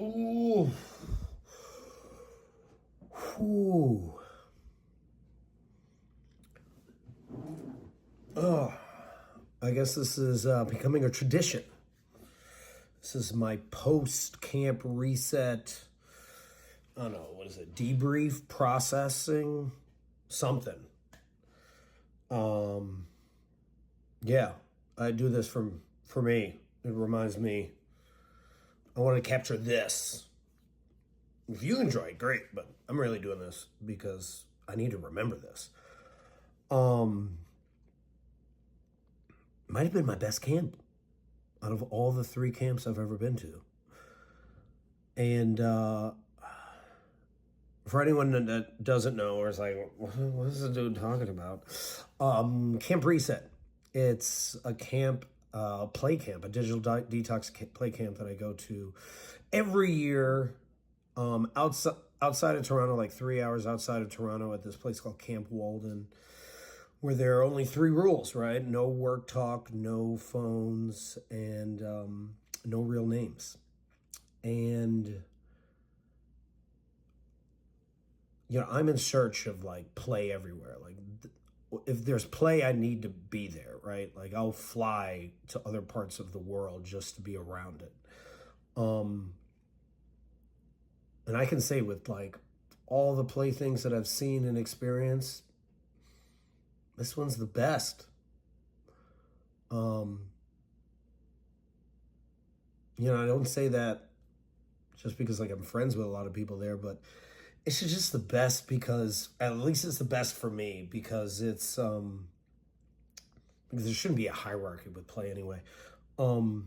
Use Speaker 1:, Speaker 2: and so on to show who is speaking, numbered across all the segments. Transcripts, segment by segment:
Speaker 1: Ooh. Ooh. Oh, I guess this is becoming a tradition. This is my post-camp reset. I don't know, what is it? Debrief, processing, something. Yeah, I do this for me. It reminds me. I want to capture this. If you enjoy it, great. But I'm really doing this because I need to remember this. Might have been my best camp out of all the 3 camps I've ever been to. And for anyone that doesn't know or is like, what is this dude talking about? Camp Reset. It's a camp, play camp, a digital detox play camp that I go to every year outside of Toronto, like 3 hours outside of Toronto at this place called Camp Walden, where there are only 3 rules, right? No work talk, no phones, and no real names. And I'm in search of like play everywhere. Like if there's play, I need to be there, right? Like I'll fly to other parts of the world just to be around it. And I can say with like all the play things that I've seen and experienced, this one's the best. I don't say that just because like I'm friends with a lot of people there, but it's just the best because at least it's the best for me because it's because there shouldn't be a hierarchy with play anyway. Because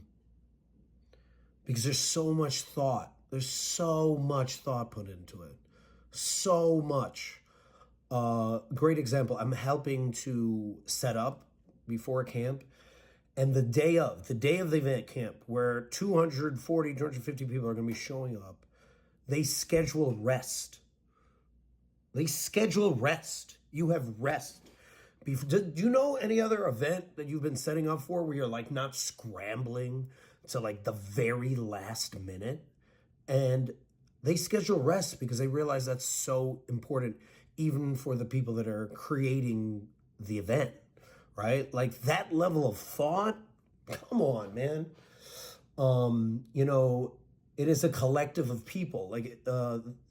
Speaker 1: there's so much thought. There's so much thought put into it. So much. Great example. I'm helping to set up before camp. And the day of the event camp, where 240, 250 people are going to be showing up, they schedule rest. They schedule rest. You have rest. Do you know any other event that you've been setting up for where you're like not scrambling to like the very last minute? And they schedule rest because they realize that's so important, even for the people that are creating the event, right? Like that level of thought. Come on, man. It is a collective of people. Like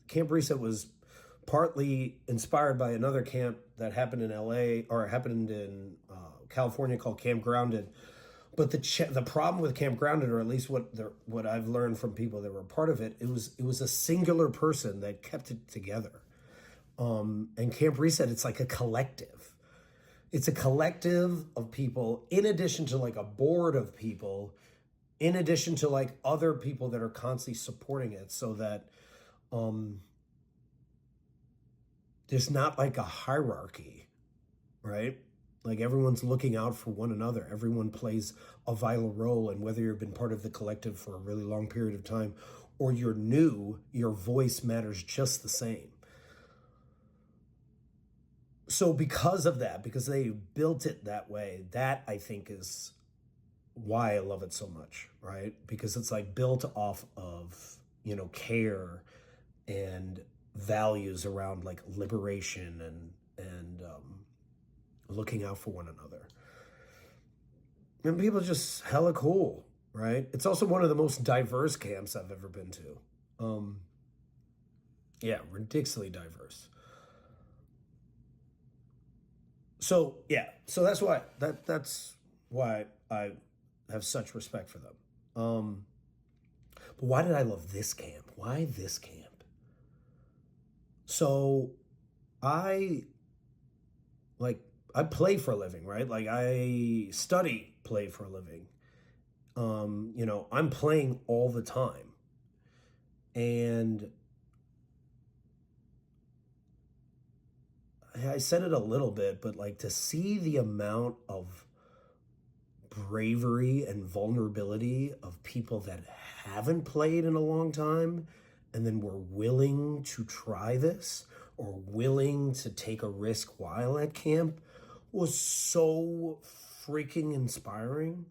Speaker 1: Camp Reset was partly inspired by another camp that happened in LA or happened in California called Camp Grounded. But the problem with Camp Grounded, or at least what I've learned from people that were part of it, it was a singular person that kept it together. And Camp Reset, it's like a collective. It's a collective of people in addition to like a board of people, in addition to like other people that are constantly supporting it, so that there's not like a hierarchy, right? Like everyone's looking out for one another. Everyone plays a vital role. And whether you've been part of the collective for a really long period of time or you're new, your voice matters just the same. So because of that, because they built it that way, that I think is why I love it so much, right? Because it's like built off of, care and values around like liberation and looking out for one another. And people are just hella cool, right? It's also one of the most diverse camps I've ever been to. Yeah, ridiculously diverse. So yeah, so that's why I have such respect for them. But why did I love this camp? Why this camp? So I play for a living, right? Like I play for a living. I'm playing all the time. And I said it a little bit, but like to see the amount of bravery and vulnerability of people that haven't played in a long time and then were willing to try this or willing to take a risk while at camp was so freaking inspiring.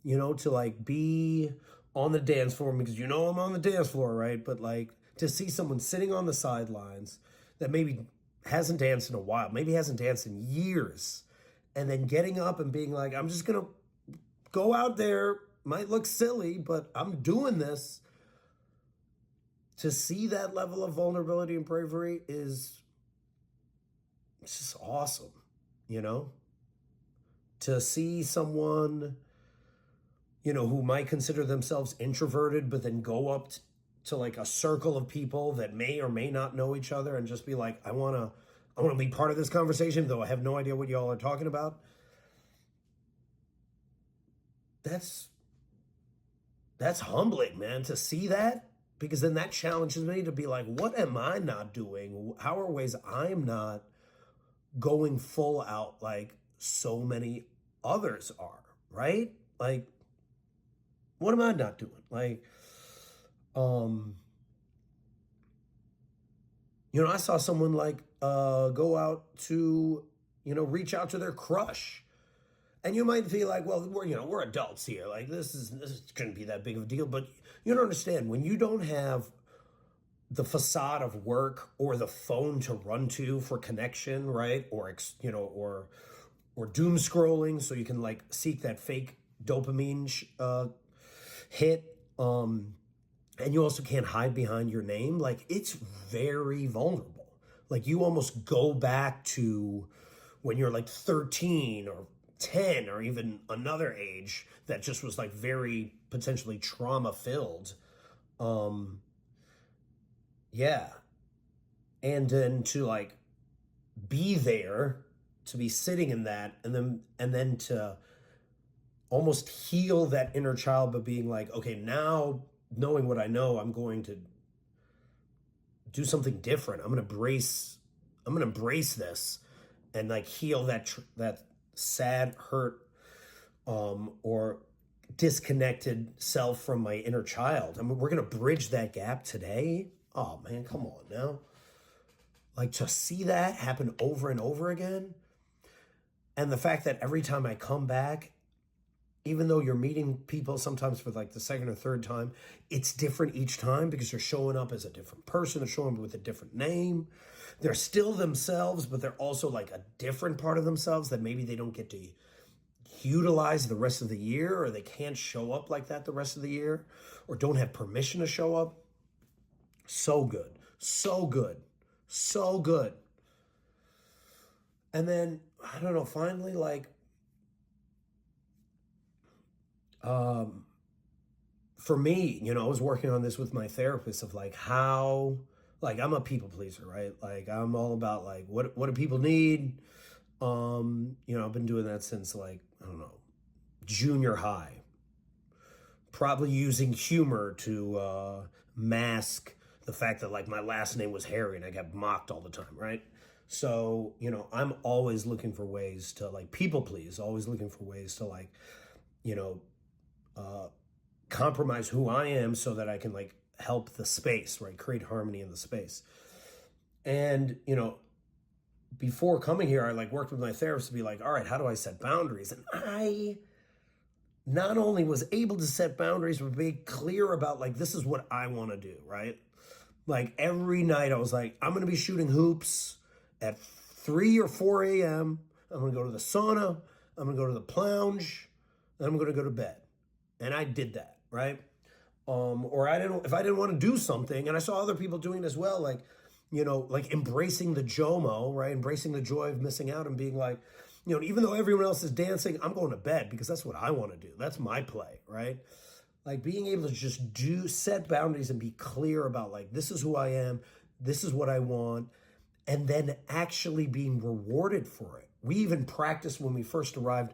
Speaker 1: To like be on the dance floor, because you know I'm on the dance floor, right? But like to see someone sitting on the sidelines that maybe hasn't danced in a while, maybe hasn't danced in years, and then getting up and being like, I'm just gonna go out there, might look silly, but I'm doing this. To see that level of vulnerability and bravery is just awesome, you know? To see someone, who might consider themselves introverted, but then go up to like a circle of people that may or may not know each other and just be like, I want to be part of this conversation, though I have no idea what y'all are talking about. That's humbling, man, to see that, because then that challenges me to be like, what am I not doing? How are ways I'm not going full out like so many others are, right? Like, what am I not doing? Like, I saw someone like go out to, reach out to their crush. And you might feel like, well, we're adults here. Like this couldn't be that big of a deal. But you don't understand, when you don't have the facade of work or the phone to run to for connection, right? Or or doom scrolling so you can like seek that fake dopamine hit. And you also can't hide behind your name. Like, it's very vulnerable. Like, you almost go back to when you're like 13 or 10 or even another age that just was like very potentially trauma filled. Yeah. And then to like be there, to be sitting in that, and then to almost heal that inner child, but being like, okay, now knowing what I know, I'm going to do something different. I'm going to embrace this and like heal that sad, hurt, or disconnected self from my inner child. I mean, we're going to bridge that gap today. Oh man, come on now. Like, to see that happen over and over again. And the fact that every time I come back, even though you're meeting people sometimes for like the second or third time, it's different each time because they're showing up as a different person. They're showing up with a different name. They're still themselves, but they're also like a different part of themselves that maybe they don't get to utilize the rest of the year, or they can't show up like that the rest of the year, or don't have permission to show up. So good. So good. So good. And then, I don't know, finally, like, for me, I was working on this with my therapist of like how, like, I'm a people pleaser, right? Like, I'm all about like, what do people need? I've been doing that since like, I don't know, junior high, probably using humor to mask the fact that like my last name was Harry and I got mocked all the time, right? So, I'm always looking for ways to like people please, always looking for ways to like, compromise who I am so that I can like help the space, right? Create harmony in the space. And, before coming here, I like worked with my therapist to be like, all right, how do I set boundaries? And I not only was able to set boundaries, but be clear about like, this is what I want to do, right? Like every night I was like, I'm going to be shooting hoops at 3 or 4 a.m. I'm going to go to the sauna. I'm going to go to the plunge. And I'm going to go to bed. And I did that, right? Or if I didn't want to do something, and I saw other people doing it as well, like, like embracing the JOMO, right? Embracing the joy of missing out and being like, even though everyone else is dancing, I'm going to bed because that's what I want to do. That's my play, right? Like being able to just set boundaries and be clear about like, this is who I am, this is what I want, and then actually being rewarded for it. We even practiced when we first arrived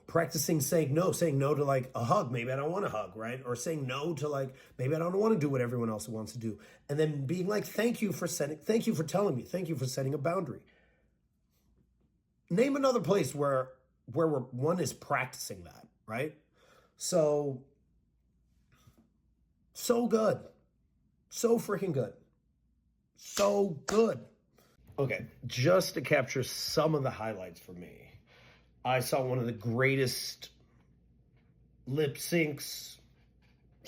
Speaker 1: practicing saying no to like a hug. Maybe I don't want a hug, right? Or saying no to like, maybe I don't want to do what everyone else wants to do. And then being like, thank you for telling me, thank you for setting a boundary. Name another place where one is practicing that, right? So good. So freaking good. So good. Okay, just to capture some of the highlights for me. I saw one of the greatest lip syncs,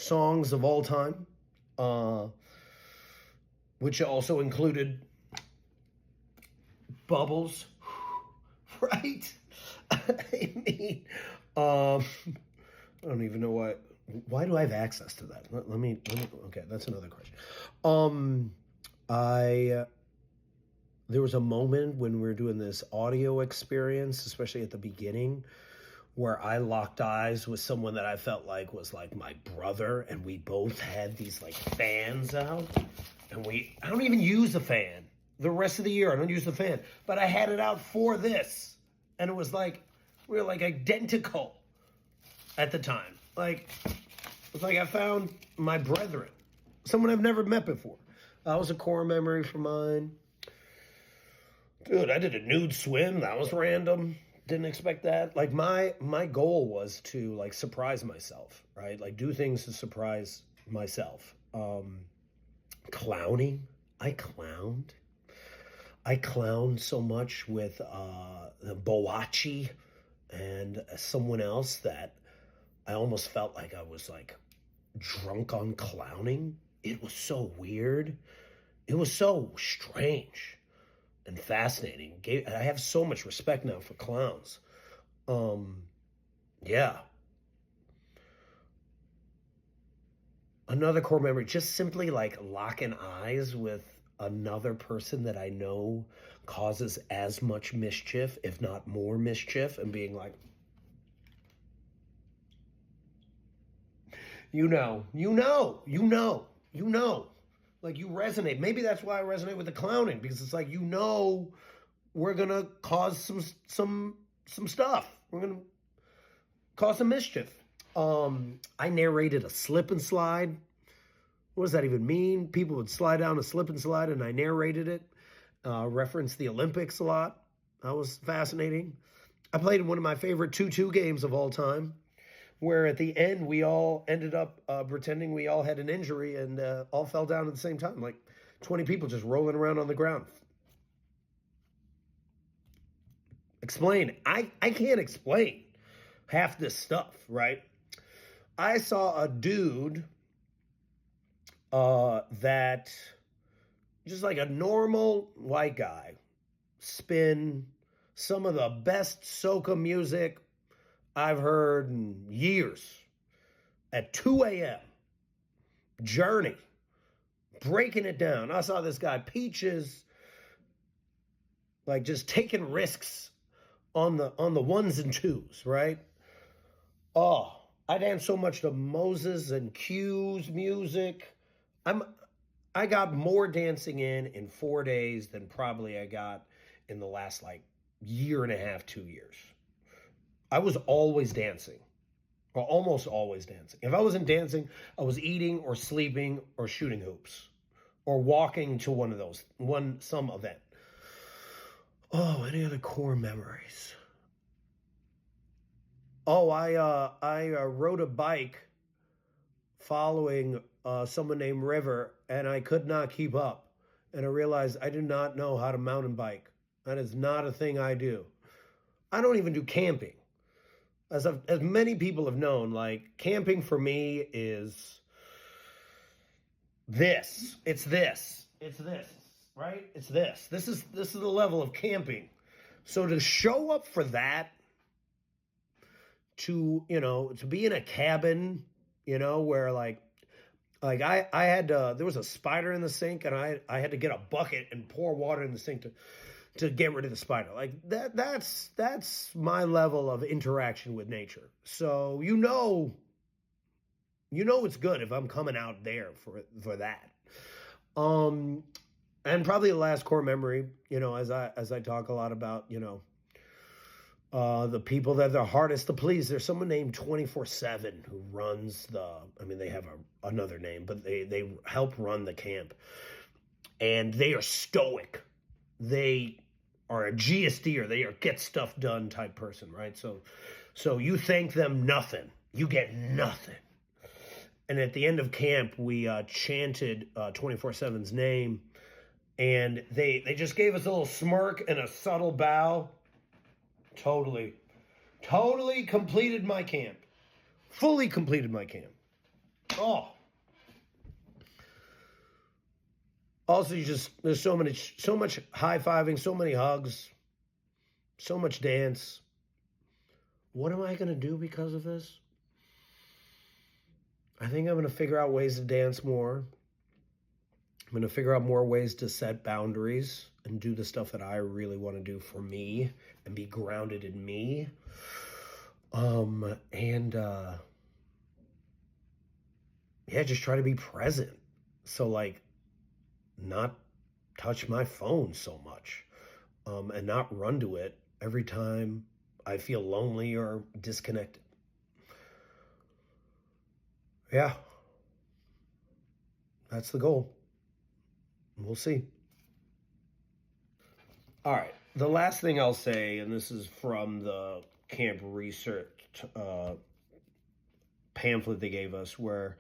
Speaker 1: songs of all time, which also included Bubbles, right? I mean, I don't even know why do I have access to that? Let me, okay, that's another question. I, there was a moment when we were doing this audio experience, especially at the beginning, where I locked eyes with someone that I felt like was like my brother, and we both had these like fans out, and I don't even use the fan. The rest of the year, I don't use the fan, but I had it out for this, and it was like, we were like identical at the time. Like, it was like I found my brethren, someone I've never met before. That was a core memory for mine. Dude, I did a nude swim. That was random. Didn't expect that. Like my goal was to like surprise myself, right? Like do things to surprise myself. Clowning. I clowned. I clowned so much with Boachi and someone else that I almost felt like I was like drunk on clowning. It was so weird. It was so strange and fascinating. I have so much respect now for clowns. Yeah. Another core memory, just simply like locking eyes with another person that I know causes as much mischief, if not more mischief, and being like, you know. Like you resonate. Maybe that's why I resonate with the clowning, because it's like, we're gonna cause some stuff. We're gonna cause some mischief. I narrated a slip and slide. What does that even mean? People would slide down a slip and slide, and I narrated it. Referenced the Olympics a lot. That was fascinating. I played one of my favorite 2-2 games of all time, where at the end we all ended up pretending we all had an injury and all fell down at the same time, like 20 people just rolling around on the ground. Explain. I can't explain half this stuff, right? I saw a dude that just like a normal white guy spin some of the best soca music I've heard in years at 2 a.m. Journey, breaking it down. I saw this guy Peaches like just taking risks on the ones and twos, right? Oh, I danced so much to Moses and Q's music. I got more dancing in 4 days than probably I got in the last like year and a half, 2 years. I was always dancing, or almost always dancing. If I wasn't dancing, I was eating or sleeping or shooting hoops or walking to some event. Oh, any other core memories? Oh, I rode a bike following someone named River, and I could not keep up. And I realized I do not know how to mountain bike. That is not a thing I do. I don't even do camping. As many people have known, like camping for me is this. It's this, right? It's this. This is the level of camping. So to show up for that, to be in a cabin, where like I had there was a spider in the sink, and I had to get a bucket and pour water in the sink to get rid of the spider. Like that's my level of interaction with nature. So it's good if I'm coming out there for that. And probably the last core memory, as I talk a lot about, the people that are the hardest to please. There's someone named 24/7 who runs they have another name, but they help run the camp. And they are stoic. They are a GSD, or they are get stuff done type person, right? So you thank them nothing. You get nothing. And at the end of camp, we chanted 24/7's name, and they just gave us a little smirk and a subtle bow. Totally completed my camp. Fully completed my camp. Oh, also, there's so much high-fiving, so many hugs, so much dance. What am I going to do because of this? I think I'm going to figure out ways to dance more. I'm going to figure out more ways to set boundaries and do the stuff that I really want to do for me and be grounded in me. Yeah, just try to be present. So, like, not touch my phone so much, and not run to it every time I feel lonely or disconnected. Yeah, that's the goal. We'll see. All right. The last thing I'll say, and this is from the camp research pamphlet they gave us, where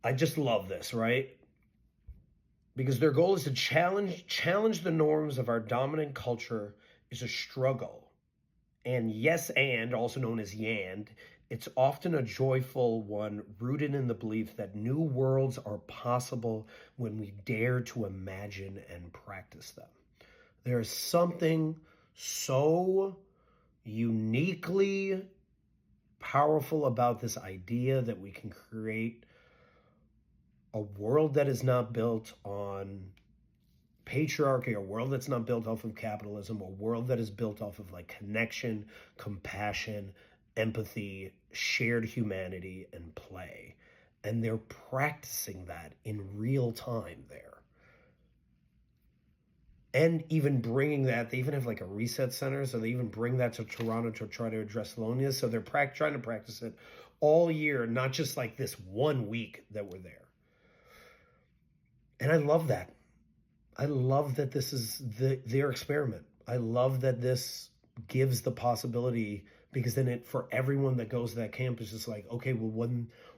Speaker 1: I just love this, right? Because their goal is to challenge the norms of our dominant culture is a struggle. And yes, and also known as yand, it's often a joyful one rooted in the belief that new worlds are possible when we dare to imagine and practice them. There is something so uniquely powerful about this idea that we can create a world that is not built on patriarchy, a world that's not built off of capitalism, a world that is built off of like connection, compassion, empathy, shared humanity, and play. And they're practicing that in real time there. And even bringing that, they even have like a reset center, so they even bring that to Toronto to try to address loneliness. So they're trying to practice it all year, not just like this 1 week that we're there. And I love that. I love that this is their experiment. I love that this gives the possibility, because then for everyone that goes to that camp, it's just like, okay, well,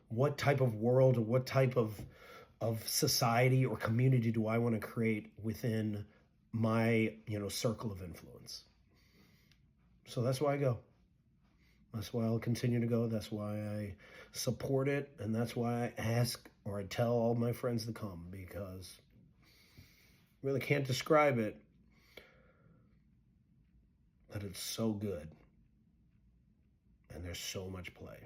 Speaker 1: what type of world or what type of society or community do I want to create within my circle of influence? So that's why I go. That's why I'll continue to go. That's why I support it, and that's why I ask or I tell all my friends to come, because I really can't describe it, but it's so good, and there's so much play.